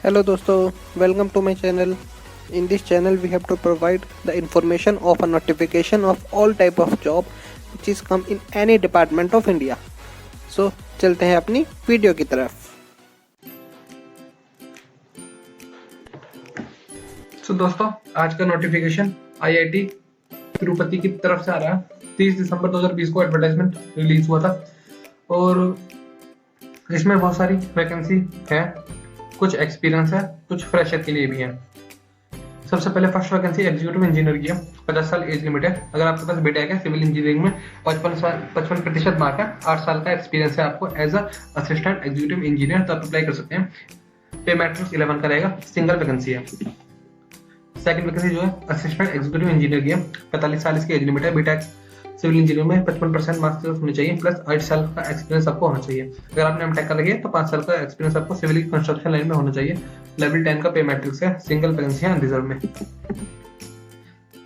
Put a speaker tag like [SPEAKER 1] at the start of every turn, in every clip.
[SPEAKER 1] Hello dosto, welcome to my channel. In this channel we have to provide the information of a notification of all type of job which is come in any department of India. So चलते हैं अपनी video की तरफ.
[SPEAKER 2] तो दोस्तों आज का notification IIT Tirupati की तरफ से आ रहा है. 30 दिसंबर 2020 को एडवर्टाइजमेंट रिलीज हुआ था और इसमें बहुत सारी वैकेंसी है. कुछ एक्सपीरियंस है, कुछ फ्रेशर के लिए भी है. सबसे पहले फर्स्ट वैकेंसी एग्जीक्यूटिव इंजीनियर की है. 50 साल एज लिमिट है. अगर आपके पास बीटेक है सिविल इंजीनियरिंग में 55% मार्क है, 8 साल का एक्सपीरियंस है आपको एज असिस्टेंट एग्जीक्यूटिव इंजीनियर, तो आप अप्लाई कर सकते हैं. पे मैट्रिक्स 11 का रहेगा. सिंगल वैकेंसी है. सेकंड वैकेंसी जो है असिस्टेंट एग्जीक्यूटिव इंजीनियर की है. 45 साल इसकी एज लिमिट है. बीटेक सिविल इंजीनियर में 55% मार्क्स होने चाहिए प्लस 8 साल का एक्सपीरियंस आपको होना चाहिए. अगर आपने एमटेक कर रखी है तो 5 साल का एक्सपीरियंस आपको सिविल कंस्ट्रक्शन लाइन में होना चाहिए. लेवल 10 का पे मैट्रिक्स है. सिंगल वैकेंसी है अनरिजर्व में.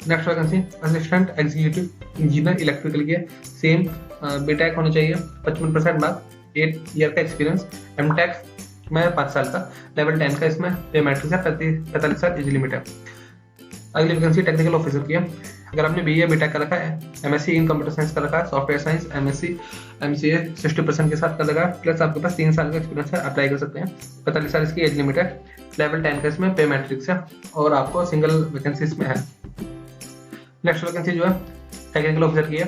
[SPEAKER 2] Next vacancy assistant executive engineer electrical की है. सेम बीटेक होना चाहिए, 55% मार्क, 8 ईयर का एक्सपीरियंस, एमटेक में 5 साल का, लेवल 10 का इसमें पे मैट्रिक्स है. 45 साल एज लिमिट है. अगली वैकेंसी टेक्निकल ऑफिसर की है. अगर आपने बीए बीटेक कर रखा है, एमएससी इन कंप्यूटर साइंस कर रखा है, सॉफ्टवेयर साइंस, एमएससी एमसीए 60% के साथ कर रखा है, प्लस आपके पास 3 साल का एक्सपीरियंस है, अप्लाई कर सकते हैं. 45 साल इसकी एज लिमिट है. लेवल 10 का इसमें पे मैट्रिक्स है और आपको सिंगल वैकेंसी इसमें है. नेक्स्ट वैकेंसी जो है टेक्निकल ऑफिसर की है.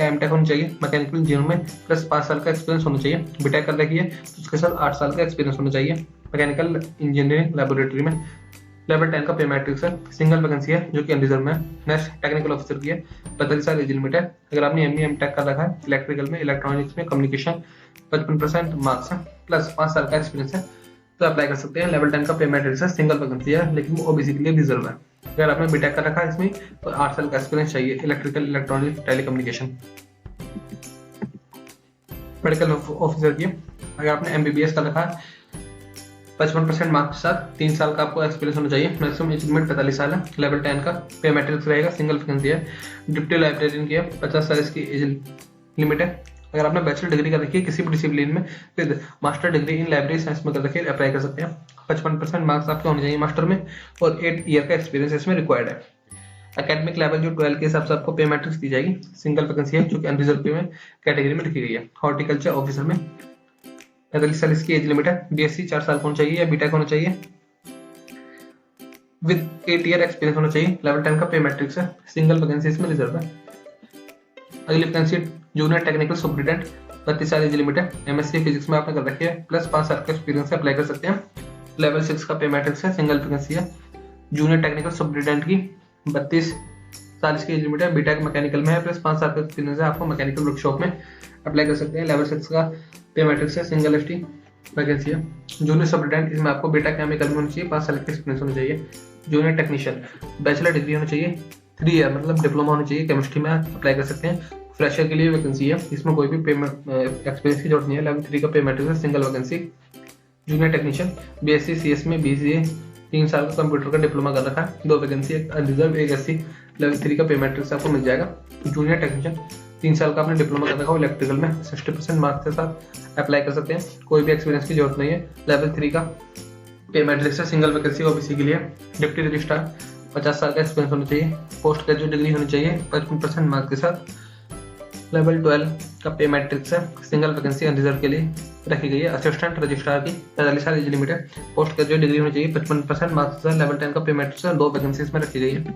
[SPEAKER 2] एमटेक होनी चाहिए मैकेनिकल इंजीनियर में, प्लस 5 साल का एक्सपीरियंस होना चाहिए. बीटेक कर रखी है तो उसके साथ 8 साल का एक्सपीरियंस होना चाहिए मैकेनिकल इंजीनियरिंग लेबोरेटरी में. लेवल 10 का पे मैट्रिक्स है. सिंगल वैकेंसी है जो कि अनरिजर्व में है. नेक्स्ट टेक्निकल ऑफिसर की है. 45 साल एज लिमिट है. अगर आपने एमई एमटेक कर रखा है इलेक्ट्रिकल में, इलेक्ट्रॉनिक्स में, कम्युनिकेशन, 55% मार्क्स है प्लस 5 साल का एक्सपीरियंस है, तो अप्लाई कर सकते हैं. लेवल 10 का पे मैट्रिक्स है. सिंगल वैकेंसी है लेकिन वो ओबीसी के लिए रिजर्व है. अगर आपने बीटेक कर रखा है इसमें तो 8 साल का एक्सपीरियंस चाहिए electrical, electronics, telecommunication. Medical officer की है. अगर आपने एमबीबीएस कर रखा है 55% मार्क्स के साथ, 3 साल का आपको एक्सपीरियंस होना चाहिए. मैक्सिमम एज लिमिट 45 साल है. लेवल 10 का पे मैट्रिक्स रहेगा. सिंगल वैकेंसी है. डिप्टी लाइब्रेरियन की है. 50 साल इसकी एज लिमिट है. अगर आपने बैचलर डिग्री कर रखी है किसी भी डिसिप्लिन में, फिर master degree in library science में कर रखी है, अप्लाई कर सकते हैं. 55% मार्क्स आपके होने चाहिए मास्टर में और 8 ईयर का एक्सपीरियंस इसमें रिक्वायर्ड है. एकेडमिक लेवल जो 12 के हिसाब से आपको पे मैट्रिक्स दी जाएगी. सिंगल वैकेंसी है जो कि अनरिजर्व में कैटेगरी में लिखी गई है. हॉर्टिकल्चर ऑफिसर में 45 साल इसकी एज लिमिट है. बीएससी 4 साल होना चाहिए या बीटेक होना चाहिए विद 8 ईयर एक्सपीरियंस होना चाहिए. लेवल 10 का पे मैट्रिक्स है. सिंगल वैकेंसी इसमें रिजर्व है. अगली वैकेंसी जूनियर टेक्निकल सुपरिटेंडेंट, 32 साल एज लिमिट है. एमएससी फिजिक्स में आपने कर रखी है प्लस 5 साल का एक्सपीरियंस है, अप्लाई कर सकते हैं. लेवल 6 का पे मैट्रिक्स है. सिंगल वैकेंसी है. जूनियर टेक्निकल सुपरिटेंडेंट की 32 साल इसकी एज लिमिट है. बीटेक मैकेनिकल में है प्लस 5 साल का एक्सपीरियंस है आपको मैकेनिकल वर्कशॉप में, अप्लाई कर सकते हैं. लेवल 6 का पे मैट्रिक्स है. सिंगल एसटी वैकेंसी है. जूनियर सुपरिटेंडेंट इसमें आपको बीटेक केमिकल में होना चाहिए, 5 साल का एक्सपीरियंस होना चाहिए. जूनियर टेक्नीशियन बैचलर डिग्री होना चाहिए, 3 ईयर मतलब डिप्लोमा होना चाहिए केमिस्ट्री में, अप्लाई कर सकते हैं. फ्रेशर के लिए वैकेंसी है. इसमें कोई भी एक्सपीरियंस की जरूरत नहीं है. लेवल 3 का पे मैट्रिक्स है. Single vacancy. Junior technician BSc CS में, बीसीए 3 साल का कंप्यूटर का डिप्लोमा कर रखा है. 2 वैकेंसी, एक रिजर्व एक एससी. लेवल 3 का पे मैट्रिक्स आपको मिल जाएगा. जूनियर टेक्नीशियन 3 साल का आपने डिप्लोमा कर रखा हो इलेक्ट्रिकल में, 60% मार्क्स के साथ अप्लाई कर सकते हैं. कोई भी एक्सपीरियंस की जरूरत नहीं है. लेवल 3 का पे मैट्रिक्स है. सिंगल वैकेंसी ओबीसी के लिए. डिप्टी रजिस्ट्रार 50 साल का एक्सपीरियंस होना चाहिए. पोस्ट ग्रेजुएट डिग्री होनी चाहिए 55% मार्क्स के साथ. लेवल 12 का पे मैट्रिक्स है. सिंगल वैकेंसी अनरिजर्व के लिए रखी गई है. असिस्टेंट रजिस्ट्रार की 45 साल एज लिमिट है. पोस्ट ग्रेजुएट डिग्री होनी चाहिए 55% मार्क्स के साथ. लेवल 10 का पे मैट्रिक्स है. 2 वैकेंसी इसमें रखी गई है.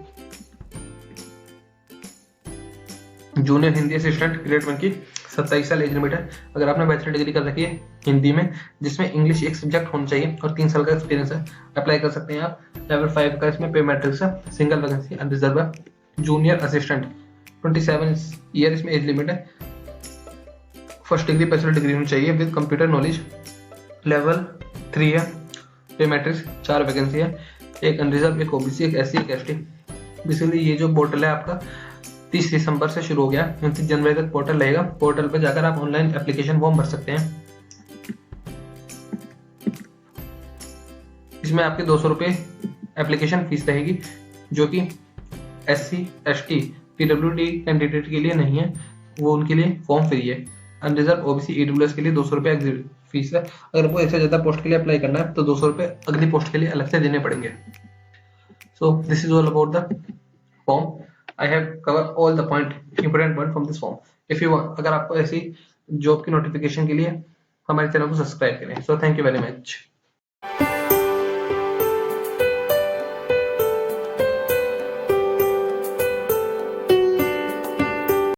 [SPEAKER 2] जूनियर हिंदी असिस्टेंट ग्रेड 1 की 27 साल एज लिमिट है. अगर आपने बैचलर डिग्री कर रखी है हिंदी में जिसमें इंग्लिश एक सब्जेक्ट होना चाहिए और 3 साल का एक्सपीरियंस है, अप्लाई कर सकते हैं आप. लेवल 5 का इसमें पे मैट्रिक्स है. सिंगल वैकेंसी अनरिजर्व है. जूनियर असिस्टेंट 27 ईयर इसमें एज लिमिट है. फर्स्ट डिग्री बैचलर डिग्री होनी चाहिए विद कंप्यूटर नॉलेज. लेवल 3 है. पे मैट्रिक्स 4 वैकेंसी है. एक अनरिजर्व, एक ओबीसी, एक एससी, एक एसटी. बेसिकली ये जो पोर्टल है आपका 30 दिसंबर से शुरू हो गया. 29 जनवरी तक पोर्टल रहेगा. पोर्टल पर जाकर आप ऑनलाइन एप्लीकेशन फॉर्म भर सकते हैं. इसमें आपके 200 रुपये एप्लीकेशन फीस रहेगी जो कि एससी, एसटी, पीडब्ल्यूडी कैंडिडेट के लिए नहीं है, वो उनके लिए फॉर्म फ्री है. अनरिजर्व, ओबीसी, ईडब्ल्यूएस के लिए 200 रुपये फीस है। अगर वो 1 से ज़्यादा पोस्ट के लिए अप्लाई करना है तो 200 रुपये अगली पोस्ट के लिए अलग से देने पड़ेंगे। So this is all about the form. I have cover all the point important point from this form. If you want, अगर आपको ऐसी जॉब की नोटिफिकेशन के लिए हमारे चैनल को सब्सक्राइब करें। So thank you very much.